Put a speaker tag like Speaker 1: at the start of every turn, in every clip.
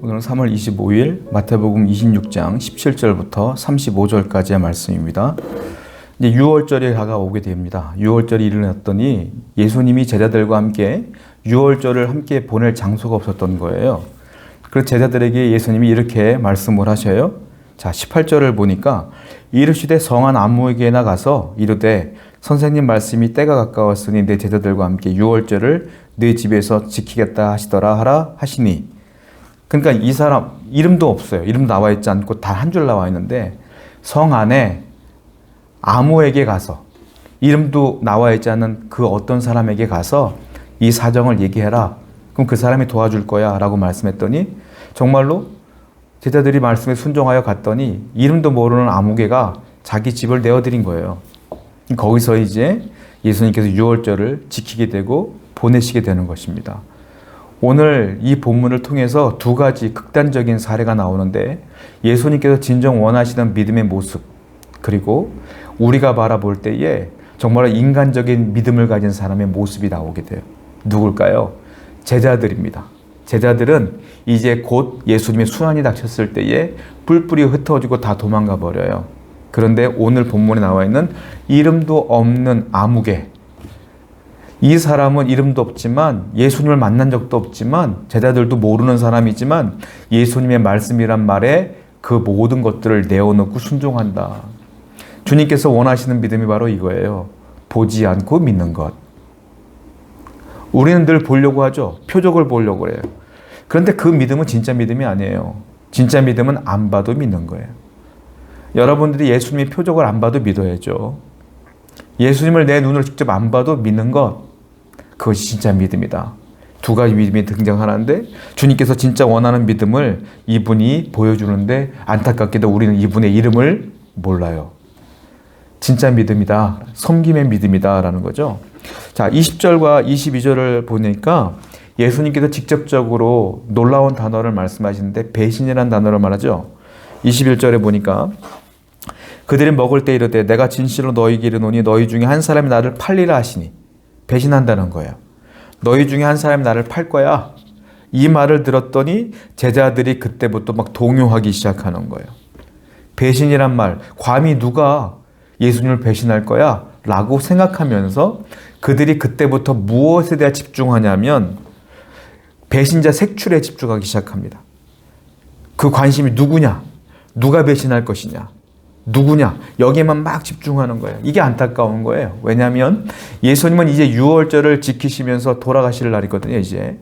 Speaker 1: 오늘은 3월 25일 마태복음 26장 17절부터 35절까지의 말씀입니다. 이제 6월절이 다가오게 됩니다. 6월절이 일어났더니 예수님이 제자들과 함께 6월절을 함께 보낼 장소가 없었던 거예요. 그래서 제자들에게 예수님이 이렇게 말씀을 하셔요. 자, 18절을 보니까 이르시되 성한 아무에게나 가서 이르되 선생님 말씀이 때가 가까웠으니 내 제자들과 함께 6월절을 네 집에서 지키겠다 하시더라 하라 하시니. 그러니까 이 사람 이름도 없어요. 이름 나와 있지 않고 단 한 줄 나와 있는데 성 안에 아무에게 가서 이름도 나와 있지 않은 그 어떤 사람에게 가서 이 사정을 얘기해라. 그럼 그 사람이 도와줄 거야 라고 말씀했더니 정말로 제자들이 말씀에 순종하여 갔더니 이름도 모르는 아무개가 자기 집을 내어드린 거예요. 거기서 이제 예수님께서 6월절을 지키게 되고 보내시게 되는 것입니다. 오늘 이 본문을 통해서 두 가지 극단적인 사례가 나오는데 예수님께서 진정 원하시는 믿음의 모습, 그리고 우리가 바라볼 때에 정말 인간적인 믿음을 가진 사람의 모습이 나오게 돼요. 누굴까요? 제자들입니다. 제자들은 이제 곧 예수님의 순환이 닥쳤을 때에 뿔뿔이 흩어지고 다 도망가 버려요. 그런데 오늘 본문에 나와 있는 이름도 없는 아무개, 이 사람은 이름도 없지만 예수님을 만난 적도 없지만 제자들도 모르는 사람이지만 예수님의 말씀이란 말에 그 모든 것들을 내어놓고 순종한다. 주님께서 원하시는 믿음이 바로 이거예요. 보지 않고 믿는 것. 우리는 늘 보려고 하죠. 표적을 보려고 해요. 그런데 그 믿음은 진짜 믿음이 아니에요. 진짜 믿음은 안 봐도 믿는 거예요. 여러분들이 예수님의 표적을 안 봐도 믿어야죠. 예수님을 내 눈으로 직접 안 봐도 믿는 것, 그것이 진짜 믿음이다. 두 가지 믿음이 등장하는데 주님께서 진짜 원하는 믿음을 이분이 보여주는데 안타깝게도 우리는 이분의 이름을 몰라요. 진짜 믿음이다. 섬김의 믿음이다 라는 거죠. 자, 20절과 22절을 보니까 예수님께서 직접적으로 놀라운 단어를 말씀하시는데 배신이라는 단어를 말하죠. 21절에 보니까 그들이 먹을 때 이르되 내가 진실로 너희에게 이르노니 너희 중에 한 사람이 나를 팔리라 하시니. 배신한다는 거예요. 너희 중에 한 사람이 나를 팔 거야. 이 말을 들었더니 제자들이 그때부터 막 동요하기 시작하는 거예요. 배신이란 말, 감히 누가 예수님을 배신할 거야? 라고 생각하면서 그들이 그때부터 무엇에 대해 집중하냐면 배신자 색출에 집중하기 시작합니다. 그 관심이 누구냐? 누가 배신할 것이냐? 누구냐? 여기에만 막 집중하는 거예요. 이게 안타까운 거예요. 왜냐하면 예수님은 이제 6월절을 지키시면서 돌아가실 날이거든요. 이제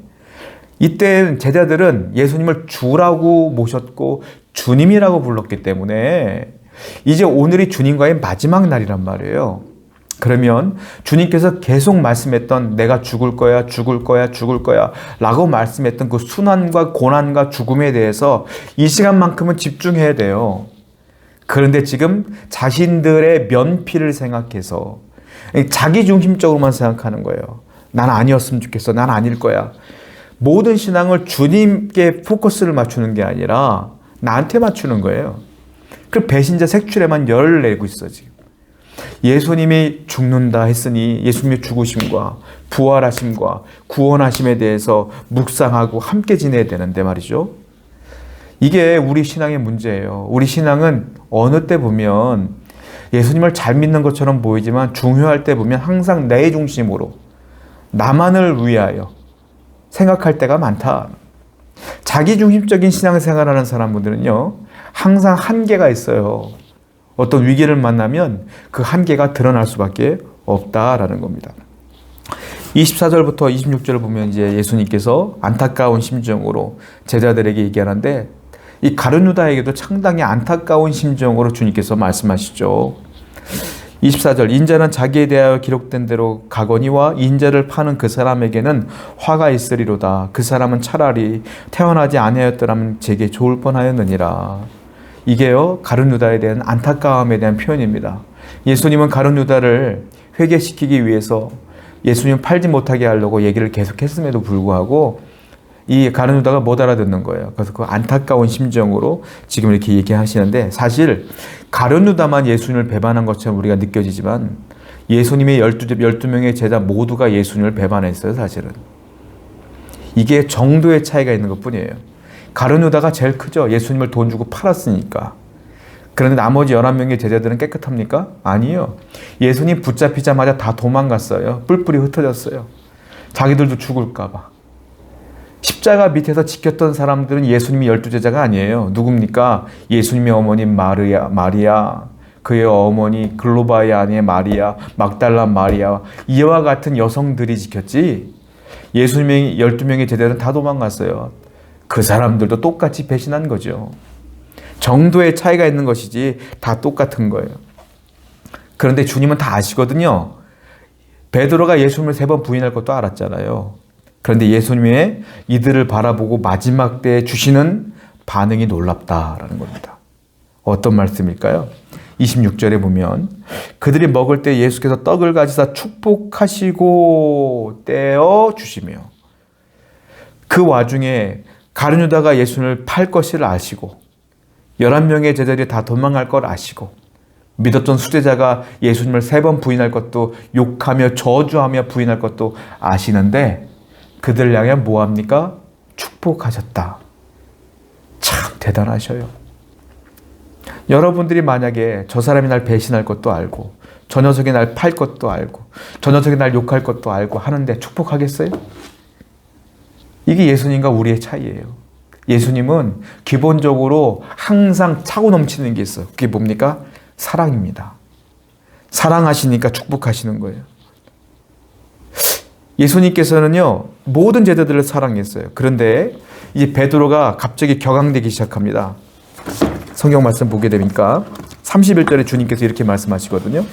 Speaker 1: 이때 제자들은 예수님을 주라고 모셨고 주님이라고 불렀기 때문에 이제 오늘이 주님과의 마지막 날이란 말이에요. 그러면 주님께서 계속 말씀했던 내가 죽을 거야, 죽을 거야, 죽을 거야 라고 말씀했던 그 순환과 고난과 죽음에 대해서 이 시간만큼은 집중해야 돼요. 그런데 지금 자신들의 면피를 생각해서 자기 중심적으로만 생각하는 거예요. 난 아니었으면 좋겠어. 난 아닐 거야. 모든 신앙을 주님께 포커스를 맞추는 게 아니라 나한테 맞추는 거예요. 그 배신자 색출에만 열을 내고 있어 지금. 예수님이 죽는다 했으니 예수님의 죽으심과 부활하심과 구원하심에 대해서 묵상하고 함께 지내야 되는데 말이죠. 이게 우리 신앙의 문제예요. 우리 신앙은 어느 때 보면 예수님을 잘 믿는 것처럼 보이지만 중요할 때 보면 항상 내 중심으로 나만을 위하여 생각할 때가 많다. 자기중심적인 신앙생활하는 사람들은요 항상 한계가 있어요. 어떤 위기를 만나면 그 한계가 드러날 수밖에 없다라는 겁니다. 24절부터 26절을 보면 이제 예수님께서 안타까운 심정으로 제자들에게 얘기하는데 이 가룟 유다에게도 상당히 안타까운 심정으로 주님께서 말씀하시죠. 24절 인자는 자기에 대하여 기록된 대로 가거니와 인자를 파는 그 사람에게는 화가 있으리로다. 그 사람은 차라리 태어나지 아니하였더라면 제게 좋을 뻔하였느니라. 이게요 가룟 유다에 대한 안타까움에 대한 표현입니다. 예수님은 가룟 유다를 회개시키기 위해서 예수님 팔지 못하게 하려고 얘기를 계속했음에도 불구하고 이 가룟 유다가 못 알아듣는 거예요. 그래서 그 안타까운 심정으로 지금 이렇게 얘기하시는데 사실 가룟 유다만 예수님을 배반한 것처럼 우리가 느껴지지만 예수님의 12명의 제자 모두가 예수님을 배반했어요. 사실은. 이게 정도의 차이가 있는 것뿐이에요. 가룟 유다가 제일 크죠. 예수님을 돈 주고 팔았으니까. 그런데 나머지 11명의 제자들은 깨끗합니까? 아니요. 예수님 붙잡히자마자 다 도망갔어요. 뿔뿔이 흩어졌어요. 자기들도 죽을까 봐. 십자가 밑에서 지켰던 사람들은 예수님이 12제자가 아니에요. 누굽니까? 예수님의 어머니 마리아, 그의 어머니 글로바의 아내 마리아, 막달라 마리아, 이와 같은 여성들이 지켰지. 예수님의 12명의 제자들은 다 도망갔어요. 그 사람들도 똑같이 배신한 거죠. 정도의 차이가 있는 것이지 다 똑같은 거예요. 그런데 주님은 다 아시거든요. 베드로가 예수님을 3번 부인할 것도 알았잖아요. 그런데 예수님의 이들을 바라보고 마지막 때에 주시는 반응이 놀랍다라는 겁니다. 어떤 말씀일까요? 26절에 보면 그들이 먹을 때 예수께서 떡을 가지사 축복하시고 떼어 주시며, 그 와중에 가룟 유다가 예수님을 팔 것을 아시고 11명의 제자들이 다 도망갈 걸 아시고 믿었던 수제자가 예수님을 3번 부인할 것도, 욕하며 저주하며 부인할 것도 아시는데 그들 향해 뭐합니까? 축복하셨다. 참 대단하셔요. 여러분들이 만약에 저 사람이 날 배신할 것도 알고 저 녀석이 날 팔 것도 알고 저 녀석이 날 욕할 것도 알고 하는데 축복하겠어요? 이게 예수님과 우리의 차이예요. 예수님은 기본적으로 항상 차고 넘치는 게 있어요. 그게 뭡니까? 사랑입니다. 사랑하시니까 축복하시는 거예요. 예수님께서는요, 모든 제자들을 사랑했어요. 그런데 이제 베드로가 갑자기 격앙되기 시작합니다. 성경 말씀 보게 되니까 31절에 주님께서 이렇게 말씀하시거든요.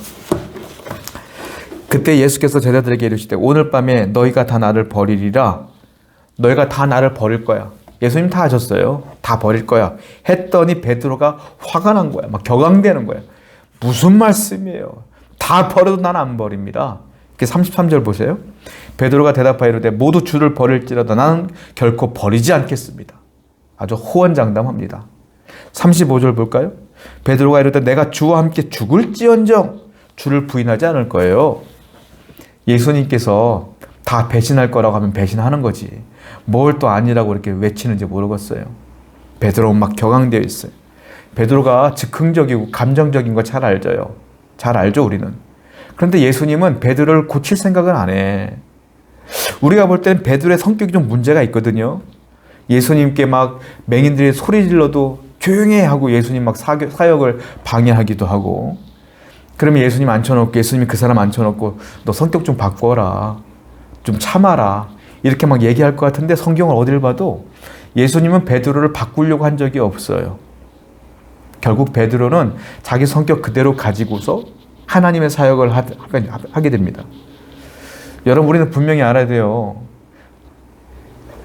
Speaker 1: 그때 예수께서 제자들에게 이르시되 오늘 밤에 너희가 다 나를 버리리라. 너희가 다 나를 버릴 거야. 예수님 다 하셨어요. 다 버릴 거야. 했더니 베드로가 화가 난 거야. 막 격앙되는 거야. 무슨 말씀이에요? 다 버려도 난 안 버립니다. 33절 보세요. 베드로가 대답하여 이르되 모두 주를 버릴지라도 나는 결코 버리지 않겠습니다. 아주 호언장담합니다. 35절 볼까요? 베드로가 이르되 내가 주와 함께 죽을지언정 주를 부인하지 않을 거예요. 예수님께서 다 배신할 거라고 하면 배신하는 거지. 뭘 또 아니라고 이렇게 외치는지 모르겠어요. 베드로는 막 격앙되어 있어요. 베드로가 즉흥적이고 감정적인 거 잘 알죠. 잘 알죠, 우리는. 그런데 예수님은 베드로를 고칠 생각은 안 해. 우리가 볼 때는 베드로의 성격이 좀 문제가 있거든요. 예수님께 막 맹인들이 소리 질러도 조용히 하고 예수님 막 사역을 방해하기도 하고, 그러면 예수님 앉혀놓고, 예수님이 그 사람 앉혀놓고 너 성격 좀 바꿔라, 좀 참아라, 이렇게 막 얘기할 것 같은데 성경을 어딜 봐도 예수님은 베드로를 바꾸려고 한 적이 없어요. 결국 베드로는 자기 성격 그대로 가지고서 하나님의 사역을 하게 됩니다. 여러분, 우리는 분명히 알아야 돼요.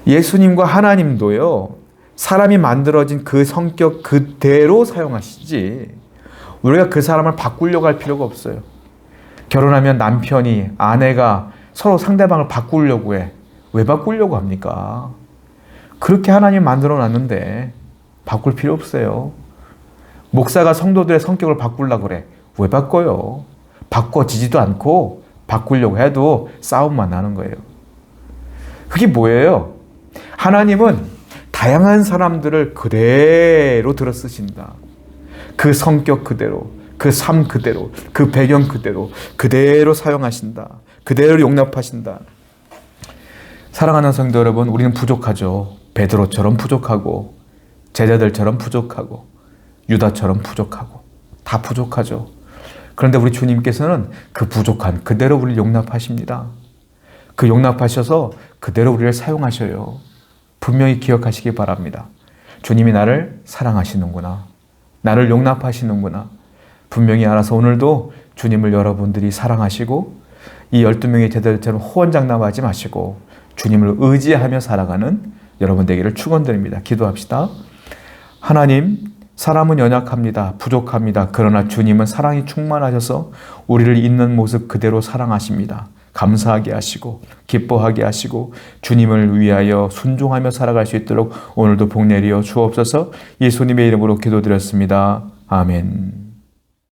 Speaker 1: 예수님과 하나님도요, 사람이 만들어진 그 성격 그대로 사용하시지 우리가 그 사람을 바꾸려고 할 필요가 없어요. 결혼하면 남편이, 아내가 서로 상대방을 바꾸려고 해. 왜 바꾸려고 합니까? 그렇게 하나님 만들어 놨는데 바꿀 필요 없어요. 목사가 성도들의 성격을 바꾸려고 그래. 왜 바꿔요? 바꿔지지도 않고 바꾸려고 해도 싸움만 나는 거예요. 그게 뭐예요? 하나님은 다양한 사람들을 그대로 들어 쓰신다. 그 성격 그대로, 그 삶 그대로, 그 배경 그대로, 그대로 사용하신다. 그대로 용납하신다. 사랑하는 성도 여러분, 우리는 부족하죠. 베드로처럼 부족하고, 제자들처럼 부족하고, 유다처럼 부족하고, 다 부족하죠. 그런데 우리 주님께서는 그 부족한 그대로 우리를 용납하십니다. 그 용납하셔서 그대로 우리를 사용하셔요. 분명히 기억하시기 바랍니다. 주님이 나를 사랑하시는구나. 나를 용납하시는구나. 분명히 알아서 오늘도 주님을 여러분들이 사랑하시고 이 12명의 제자들처럼 호언장담하지 마시고 주님을 의지하며 살아가는 여러분 되기를 축원드립니다. 기도합시다. 하나님, 사람은 연약합니다. 부족합니다. 그러나 주님은 사랑이 충만하셔서 우리를 있는 모습 그대로 사랑하십니다. 감사하게 하시고 기뻐하게 하시고 주님을 위하여 순종하며 살아갈 수 있도록 오늘도 복 내리어 주옵소서. 예수님의 이름으로 기도드렸습니다. 아멘.